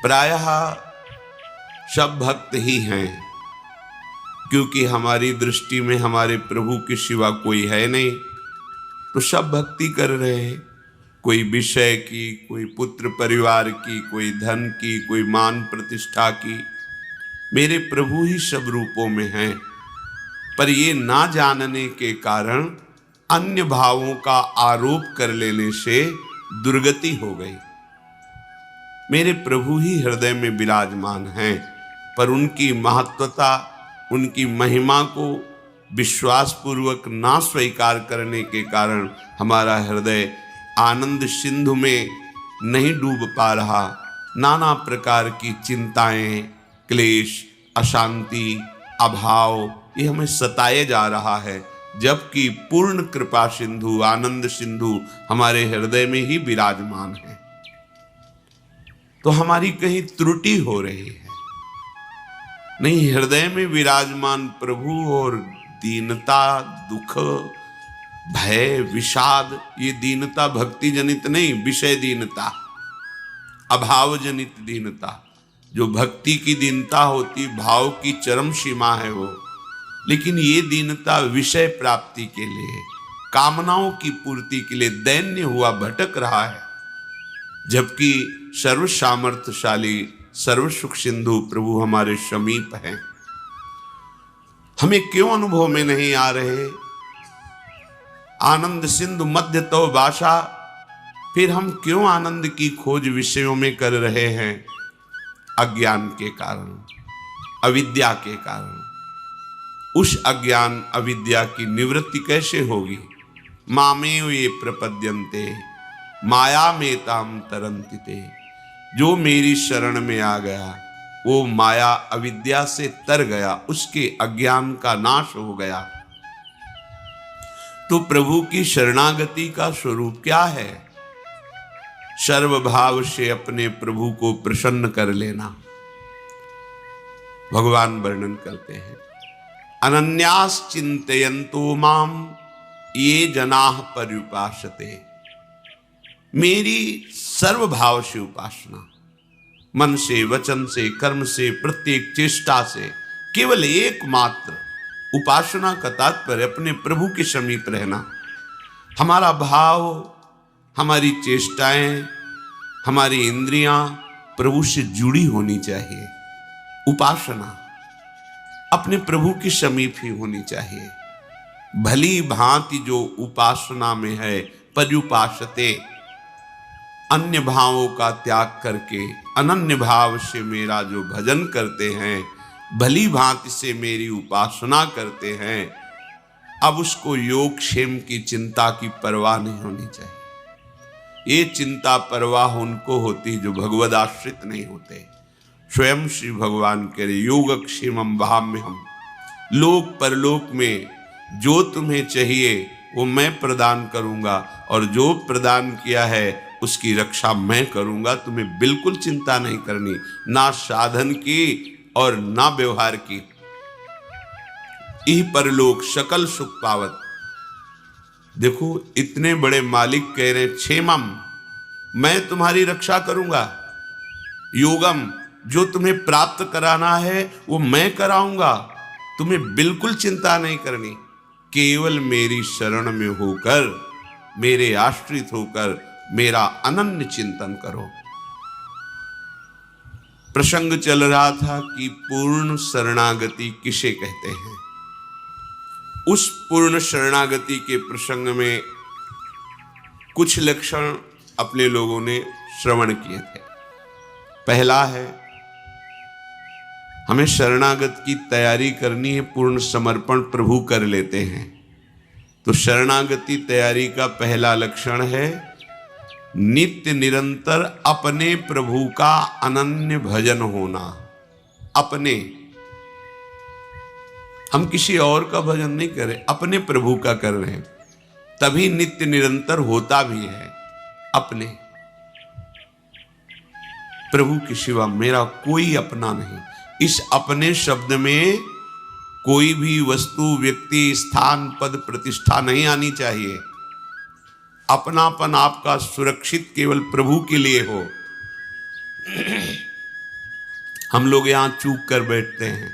प्रायः सब भक्त ही हैं, क्योंकि हमारी दृष्टि में हमारे प्रभु के सिवा कोई है नहीं, तो सब भक्ति कर रहे हैं। कोई विषय की, कोई पुत्र परिवार की, कोई धन की, कोई मान प्रतिष्ठा की। मेरे प्रभु ही सब रूपों में हैं, पर ये ना जानने के कारण अन्य भावों का आरोप कर लेने से दुर्गति हो गई। मेरे प्रभु ही हृदय में विराजमान हैं, पर उनकी महत्वता, उनकी महिमा को विश्वासपूर्वक ना स्वीकार करने के कारण हमारा हृदय आनंद सिंधु में नहीं डूब पा रहा। नाना प्रकार की चिंताएं, क्लेश, अशांति, अभाव ये हमें सताए जा रहा है, जबकि पूर्ण कृपा सिंधु, आनंद सिंधु हमारे हृदय में ही विराजमान है। तो हमारी कहीं त्रुटि हो रही है। नहीं, हृदय में विराजमान प्रभु और दीनता, दुख, भय, विषाद, ये दीनता भक्ति जनित नहीं, विषय दीनता, अभाव जनित दीनता। जो भक्ति की दीनता होती, भाव की चरम सीमा है वो, लेकिन ये दीनता विषय प्राप्ति के लिए, कामनाओं की पूर्ति के लिए दैन्य हुआ भटक रहा है, जबकि सर्व सामर्थ्यशाली, सर्व सुख सिंधु प्रभु हमारे समीप हैं। हमें क्यों अनुभव में नहीं आ रहे? आनंद सिंधु मध्य तो भाषा, फिर हम क्यों आनंद की खोज विषयों में कर रहे हैं? अज्ञान के कारण, अविद्या के कारण। उस अज्ञान अविद्या की निवृत्ति कैसे होगी? मामेव ये प्रपद्यन्ते माया में ताम तरन्ति ते। जो मेरी शरण में आ गया वो माया अविद्या से तर गया, उसके अज्ञान का नाश हो गया। तो प्रभु की शरणागति का स्वरूप क्या है? सर्वभाव से अपने प्रभु को प्रसन्न कर लेना। भगवान वर्णन करते हैं, अनन्यास चिंतयन्तो माम ये जनाः पर्युपासते। मेरी सर्वभाव से उपासना, मन से, वचन से, कर्म से, प्रत्येक चेष्टा से, केवल एकमात्र उपासना का तात्पर्य अपने प्रभु के समीप रहना। हमारा भाव, हमारी चेष्टाएं, हमारी इंद्रियां प्रभु से जुड़ी होनी चाहिए। उपासना अपने प्रभु के समीप ही होनी चाहिए। भली भांति जो उपासना में है, पर्युपासते, अन्य भावों का त्याग करके अनन्य भाव से मेरा जो भजन करते हैं, भली भांति से मेरी उपासना करते हैं, अब उसको योग क्षेम की चिंता की परवाह नहीं होनी चाहिए। ये चिंता परवाह उनको होती जो भगवद आश्रित नहीं होते। स्वयं श्री भगवान कह रहे, योगक्षेमम वहाम्यहम्, लोक परलोक में जो तुम्हें चाहिए वो मैं प्रदान करूंगा, और जो प्रदान किया है उसकी रक्षा मैं करूंगा। तुम्हें बिल्कुल चिंता नहीं करनी, ना साधन की और ना व्यवहार की। इह परलोक सकल सुख पावत। देखो, इतने बड़े मालिक कह रहे, क्षेमम, मैं तुम्हारी रक्षा करूंगा। योगम, जो तुम्हें प्राप्त कराना है वो मैं कराऊंगा, तुम्हें बिल्कुल चिंता नहीं करनी। केवल मेरी शरण में होकर, मेरे आश्रित होकर मेरा अनन्य चिंतन करो। प्रसंग चल रहा था कि पूर्ण शरणागति किसे कहते हैं। उस पूर्ण शरणागति के प्रसंग में कुछ लक्षण अपने लोगों ने श्रवण किए थे। पहला है, हमें शरणागत की तैयारी करनी है, पूर्ण समर्पण प्रभु कर लेते हैं। तो शरणागति तैयारी का पहला लक्षण है नित्य निरंतर अपने प्रभु का अनन्य भजन होना। अपने, हम किसी और का भजन नहीं कर रहे, अपने प्रभु का कर रहे हैं, तभी नित्य निरंतर होता भी है। अपने प्रभु के सिवा मेरा कोई अपना नहीं। इस अपने शब्द में कोई भी वस्तु, व्यक्ति, स्थान, पद, प्रतिष्ठा नहीं आनी चाहिए। अपनापन आपका सुरक्षित केवल प्रभु के लिए हो। हम लोग यहां चूक कर बैठते हैं,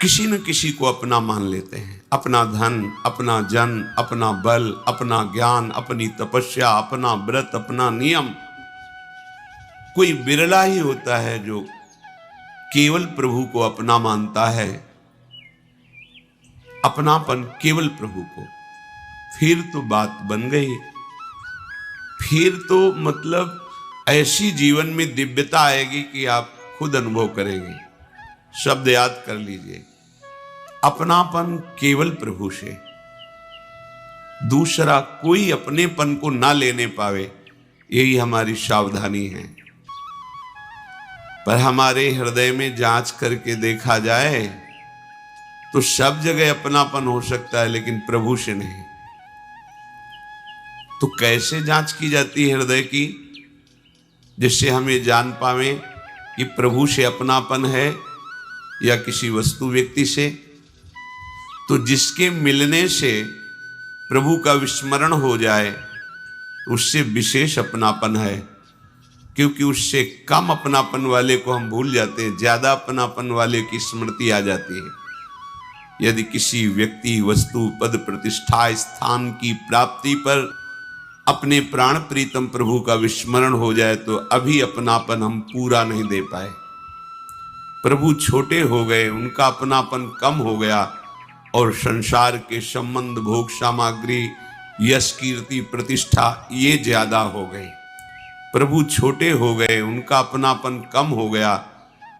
किसी न किसी को अपना मान लेते हैं, अपना धन, अपना जन, अपना बल, अपना ज्ञान, अपनी तपस्या, अपना व्रत, अपना नियम। कोई बिरला ही होता है जो केवल प्रभु को अपना मानता है, अपनापन केवल प्रभु को। फिर तो बात बन गई, फिर तो मतलब ऐसी जीवन में दिव्यता आएगी कि आप खुद अनुभव करेंगे। शब्द याद कर लीजिए, अपनापन केवल प्रभु से, दूसरा कोई अपनेपन को ना लेने पावे, यही हमारी सावधानी है। पर हमारे हृदय में जांच करके देखा जाए तो सब जगह अपनापन हो सकता है, लेकिन प्रभु से नहीं। तो कैसे जांच की जाती है हृदय की, जिससे हम ये जान पावे कि प्रभु से अपनापन है या किसी वस्तु व्यक्ति से? तो जिसके मिलने से प्रभु का विस्मरण हो जाए उससे विशेष अपनापन है, क्योंकि उससे कम अपनापन वाले को हम भूल जाते हैं, ज्यादा अपनापन वाले की स्मृति आ जाती है। यदि किसी व्यक्ति, वस्तु, पद, प्रतिष्ठा, स्थान की प्राप्ति पर अपने प्राण प्रीतम प्रभु का विस्मरण हो जाए तो अभी अपनापन हम पूरा नहीं दे पाए। प्रभु छोटे हो गए, उनका अपनापन कम हो गया और संसार के संबंध, भोग सामग्री, यश, कीर्ति, प्रतिष्ठा ये ज्यादा हो गई। प्रभु छोटे हो गए, उनका अपनापन कम हो गया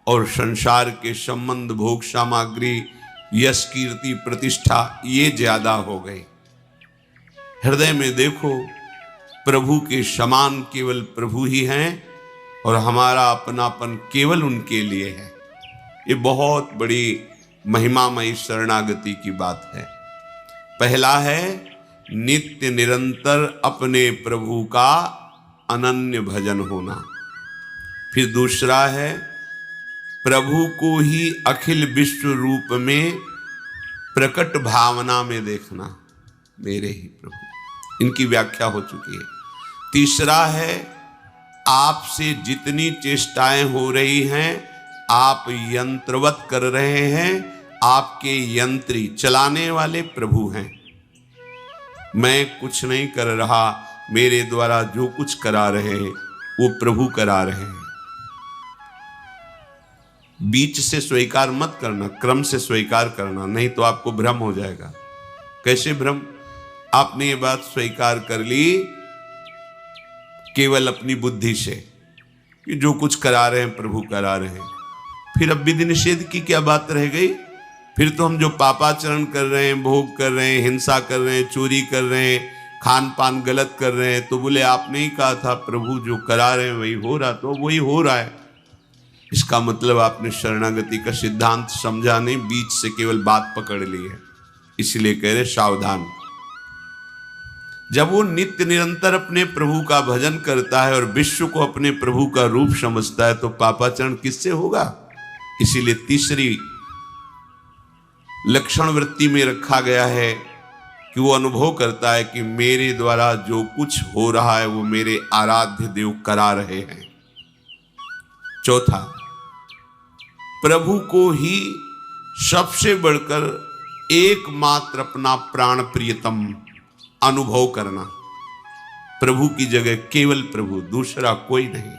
और संसार के संबंध, भोग सामग्री, यश, कीर्ति, प्रतिष्ठा ये ज्यादा हो गई। हृदय में देखो, प्रभु के समान केवल प्रभु ही हैं और हमारा अपनापन केवल उनके लिए है। ये बहुत बड़ी महिमामयी शरणागति की बात है। पहला है नित्य निरंतर अपने प्रभु का अनन्य भजन होना। फिर दूसरा है प्रभु को ही अखिल विश्व रूप में प्रकट भावना में देखना, मेरे ही प्रभु। इनकी व्याख्या हो चुकी है। तीसरा है आपसे जितनी चेष्टाएं हो रही हैं, आप यंत्रवत कर रहे हैं, आपके यंत्री, चलाने वाले प्रभु हैं। मैं कुछ नहीं कर रहा, मेरे द्वारा जो कुछ करा रहे हैं वो प्रभु करा रहे हैं। बीच से स्वीकार मत करना, क्रम से स्वीकार करना, नहीं तो आपको भ्रम हो जाएगा। कैसे भ्रम? आपने ये बात स्वीकार कर ली केवल अपनी बुद्धि से कि जो कुछ करा रहे हैं प्रभु करा रहे हैं, फिर अब विधि निषेध की क्या बात रह गई? फिर तो हम जो पापाचरण कर रहे हैं, भोग कर रहे हैं, हिंसा कर रहे हैं, चोरी कर रहे हैं, खान पान गलत कर रहे हैं, तो बोले आपने ही कहा था प्रभु जो करा रहे हैं वही हो रहा, तो वही हो रहा है। इसका मतलब आपने शरणागति का सिद्धांत समझा नहीं, बीच से केवल बात पकड़ ली है। इसलिए कह रहे सावधान। जब वो नित्य निरंतर अपने प्रभु का भजन करता है और विश्व को अपने प्रभु का रूप समझता है तो पापाचरण किससे होगा? इसीलिए तीसरी लक्षण वृत्ति में रखा गया है कि वो अनुभव करता है कि मेरे द्वारा जो कुछ हो रहा है वो मेरे आराध्य देव करा रहे हैं। चौथा, प्रभु को ही सबसे बढ़कर एकमात्र अपना प्राण प्रियतम अनुभव करना। प्रभु की जगह केवल प्रभु, दूसरा कोई नहीं।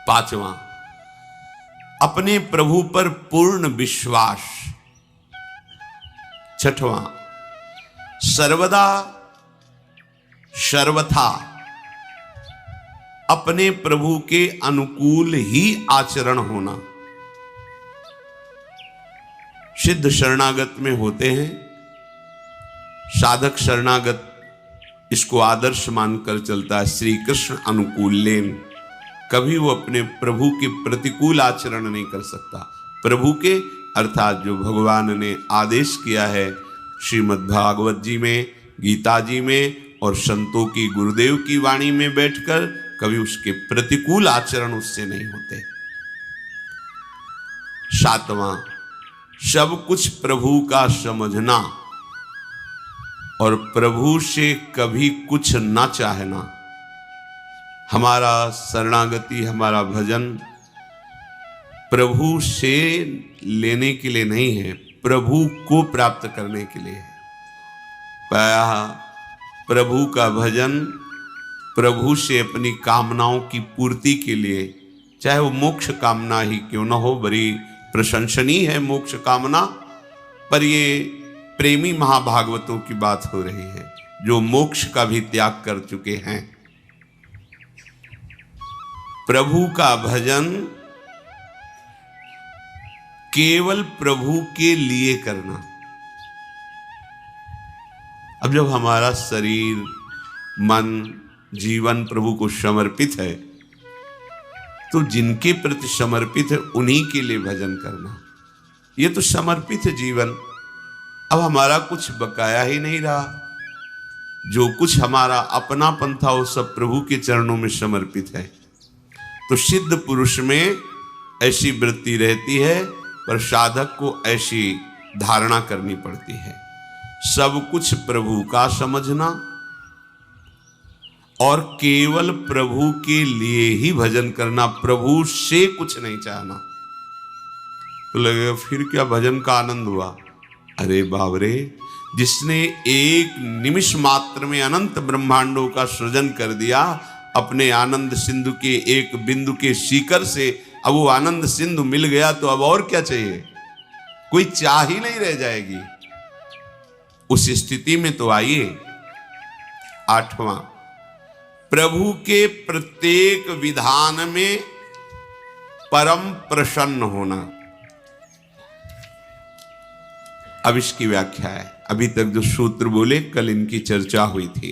पांचवा, अपने प्रभु पर पूर्ण विश्वास। छठवां, सर्वदा सर्वथा अपने प्रभु के अनुकूल ही आचरण होना। सिद्ध शरणागत में होते हैं, साधक शरणागत इसको आदर्श मानकर चलता है, श्री कृष्ण अनुकूल लेन। कभी वो अपने प्रभु के प्रतिकूल आचरण नहीं कर सकता। प्रभु के अर्थात जो भगवान ने आदेश किया है श्रीमद् भागवत जी में, गीता जी में और संतों की, गुरुदेव की वाणी में बैठकर, कभी उसके प्रतिकूल आचरण उससे नहीं होते। सातवां, सब कुछ प्रभु का समझना और प्रभु से कभी कुछ ना चाहना। हमारा शरणागति, हमारा भजन प्रभु से लेने के लिए नहीं है, प्रभु को प्राप्त करने के लिए है। पाया प्रभु का भजन प्रभु से अपनी कामनाओं की पूर्ति के लिए, चाहे वो मोक्ष कामना ही क्यों न हो, बड़ी प्रशंसनीय है मोक्ष कामना, पर ये प्रेमी महाभागवतों की बात हो रही है जो मोक्ष का भी त्याग कर चुके हैं। प्रभु का भजन केवल प्रभु के लिए करना। अब जब हमारा शरीर, मन, जीवन प्रभु को समर्पित है, तो जिनके प्रति समर्पित है उन्हीं के लिए भजन करना। ये तो समर्पित है जीवन। अब हमारा कुछ बकाया ही नहीं रहा, जो कुछ हमारा अपनापन था वो सब प्रभु के चरणों में समर्पित है। तो सिद्ध पुरुष में ऐसी वृत्ति रहती है, पर साधक को ऐसी धारणा करनी पड़ती है, सब कुछ प्रभु का समझना और केवल प्रभु के लिए ही भजन करना, प्रभु से कुछ नहीं चाहना। तो लगेगा फिर क्या भजन का आनंद हुआ? अरे बाबरे, जिसने एक निमिष मात्र में अनंत ब्रह्मांडों का सृजन कर दिया अपने आनंद सिंधु के एक बिंदु के शिखर से, अब वो आनंद सिंधु मिल गया तो अब और क्या चाहिए? कोई चाह ही नहीं रह जाएगी। उस स्थिति में तो आइए, 8वां, प्रभु के प्रत्येक विधान में परम प्रसन्न होना। अब इसकी व्याख्या है। अभी तक जो सूत्र बोले कल इनकी चर्चा हुई थी।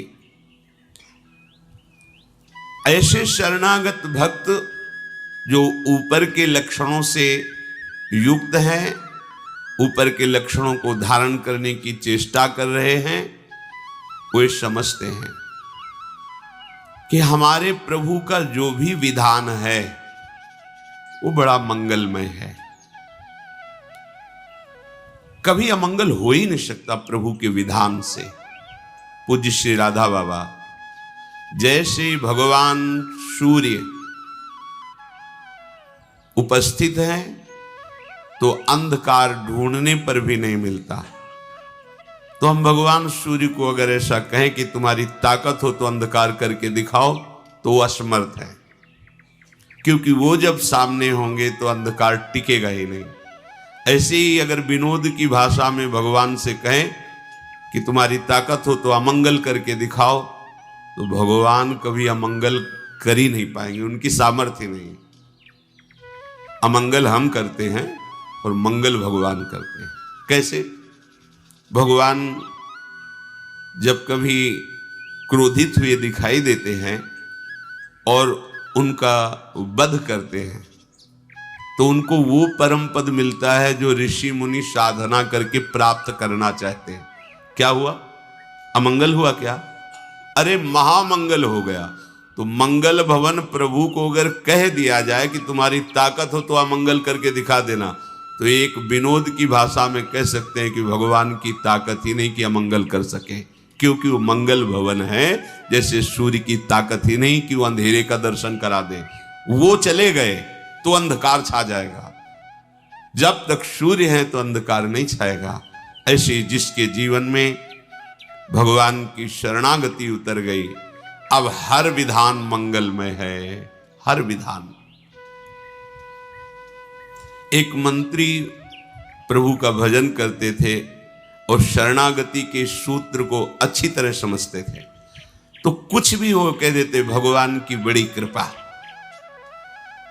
ऐसे शरणागत भक्त जो ऊपर के लक्षणों से युक्त हैं, ऊपर के लक्षणों को धारण करने की चेष्टा कर रहे हैं, वे समझते हैं कि हमारे प्रभु का जो भी विधान है वो बड़ा मंगलमय है। कभी अमंगल हो ही नहीं सकता प्रभु के विधान से। पूज्य श्री राधा बाबा, जैसे भगवान सूर्य उपस्थित है तो अंधकार ढूंढने पर भी नहीं मिलता, तो हम भगवान सूर्य को अगर ऐसा कहें कि तुम्हारी ताकत हो तो अंधकार करके दिखाओ, तो वो असमर्थ है, क्योंकि वो जब सामने होंगे तो अंधकार टिकेगा ही नहीं। ऐसे ही अगर विनोद की भाषा में भगवान से कहें कि तुम्हारी ताकत हो तो अमंगल करके दिखाओ, तो भगवान कभी अमंगल कर ही नहीं पाएंगे, उनकी सामर्थ्य नहीं। अमंगल हम करते हैं और मंगल भगवान करते हैं। कैसे? भगवान जब कभी क्रोधित हुए दिखाई देते हैं और उनका वध करते हैं, तो उनको वो परम पद मिलता है जो ऋषि मुनि साधना करके प्राप्त करना चाहते हैं। क्या हुआ? अमंगल हुआ क्या? अरे महामंगल हो गया। तो मंगल भवन प्रभु को अगर कह दिया जाए कि तुम्हारी ताकत हो तो अमंगल करके दिखा देना, तो एक विनोद की भाषा में कह सकते हैं कि भगवान की ताकत ही नहीं कि अमंगल कर सके, क्योंकि वो मंगल भवन है। जैसे सूर्य की ताकत ही नहीं कि वो अंधेरे का दर्शन करा दे, वो चले गए तो अंधकार छा जाएगा। जब तक सूर्य है तो अंधकार नहीं छाएगा। ऐसे जिसके जीवन में भगवान की शरणागति उतर गई, अब हर विधान मंगलमय है, हर विधान। एक मंत्री प्रभु का भजन करते थे और शरणागति के सूत्र को अच्छी तरह समझते थे, तो कुछ भी हो कह देते भगवान की बड़ी कृपा।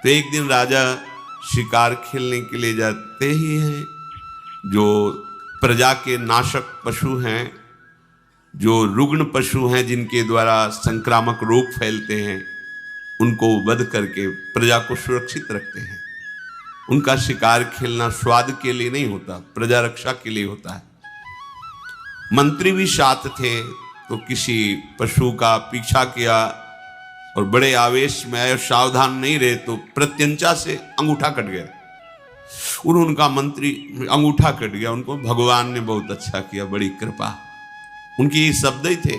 तो एक दिन राजा शिकार खेलने के लिए जाते ही हैं, जो प्रजा के नाशक पशु हैं, जो रुग्ण पशु हैं, जिनके द्वारा संक्रामक रोग फैलते हैं, उनको वध करके प्रजा को सुरक्षित रखते हैं। उनका शिकार खेलना स्वाद के लिए नहीं होता, प्रजा रक्षा के लिए होता है। मंत्री भी साथ थे, तो किसी पशु का पीछा किया और बड़े आवेश में आए, सावधान नहीं रहे तो प्रत्यंचा से अंगूठा कट गया। उनका मंत्री अंगूठा कट गया, उनको भगवान ने बहुत अच्छा किया, बड़ी कृपा। उनके ये शब्द ही थे,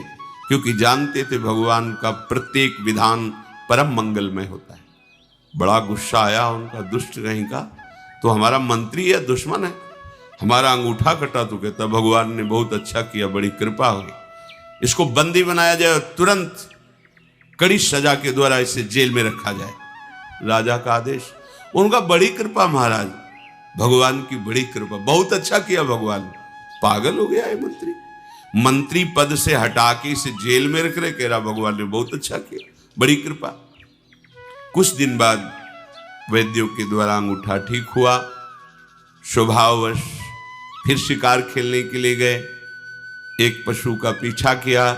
क्योंकि जानते थे भगवान का प्रत्येक विधान परम मंगलमय होता है। बड़ा गुस्सा आया उनका, दुष्ट कहीं का, तो हमारा मंत्री या दुश्मन है, हमारा अंगूठा कटा। तो कहता भगवान ने बहुत अच्छा किया, बड़ी कृपा हुई, इसको बंदी बनाया जाए और तुरंत कड़ी सजा के द्वारा इसे जेल में रखा जाए। राजा का आदेश। उनका बड़ी कृपा महाराज, भगवान की बड़ी कृपा, बहुत अच्छा किया भगवान। पागल हो गया है मंत्री, मंत्री पद से हटा के इसे जेल में रख रहे, कह रहा भगवान ने बहुत अच्छा किया, बड़ी कृपा। कुछ दिन बाद वैद्यों के द्वारा अंगूठा ठीक हुआ, स्वभाववश फिर शिकार खेलने के लिए गए। एक पशु का पीछा किया,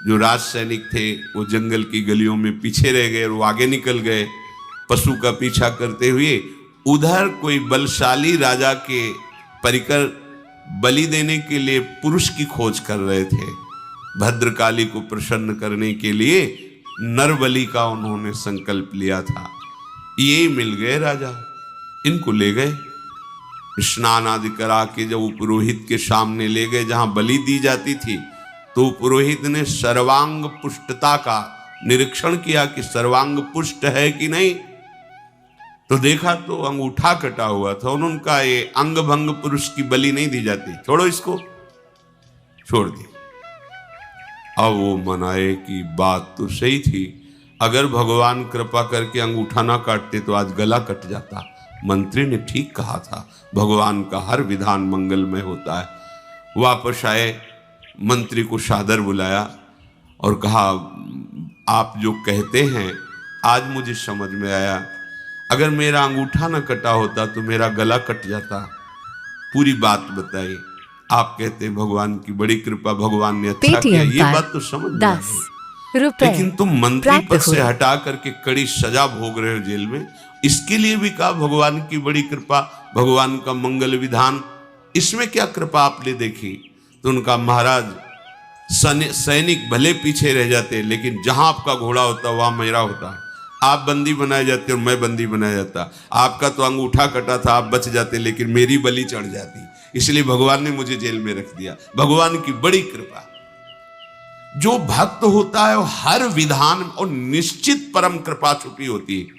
जो राज सैनिक थे वो जंगल की गलियों में पीछे रह गए और वो आगे निकल गए। पशु का पीछा करते हुए उधर कोई बलशाली राजा के परिकर बलि देने के लिए पुरुष की खोज कर रहे थे। भद्रकाली को प्रसन्न करने के लिए नर बलि का उन्होंने संकल्प लिया था। ये मिल गए राजा, इनको ले गए, स्नान आदि करा के जब वो पुरोहित के सामने ले गए जहां बलि दी जाती थी, तो पुरोहित ने सर्वांग पुष्टता का निरीक्षण किया कि सर्वांग पुष्ट है कि नहीं। तो देखा तो अंगूठा कटा हुआ था। उन्होंने कहा ये अंग भंग पुरुष की बलि नहीं दी जाती, छोड़ो इसको, छोड़ दी। अब वो मनाए कि बात तो सही थी, अगर भगवान कृपा करके अंगूठा ना काटते तो आज गला कट जाता। मंत्री ने ठीक कहा था, भगवान का हर विधान मंगलमय होता है। वापस आए, मंत्री को सादर बुलाया और कहा आप जो कहते हैं आज मुझे समझ में आया, अगर मेरा अंगूठा न कटा होता तो मेरा गला कट जाता। पूरी बात बताई। आप कहते हैं भगवान की बड़ी कृपा, भगवान ने अच्छा किया, ये बात तो समझ में आई, लेकिन तुम मंत्री पद से हटा करके कड़ी सजा भोग रहे हो जेल में, इसके लिए भी कहा भगवान की बड़ी कृपा, भगवान का मंगल विधान, इसमें क्या कृपा आपने देखी? तो उनका महाराज सैनिक भले पीछे रह जाते, लेकिन जहां आपका घोड़ा होता वहां मेरा होता। आप बंदी बनाए जाते और मैं बंदी बनाया जाता। आपका तो अंगूठा कटा था, आप बच जाते, लेकिन मेरी बलि चढ़ जाती, इसलिए भगवान ने मुझे जेल में रख दिया। भगवान की बड़ी कृपा। जो भक्त होता है वो हर विधान और निश्चित परम कृपा छुपी होती है।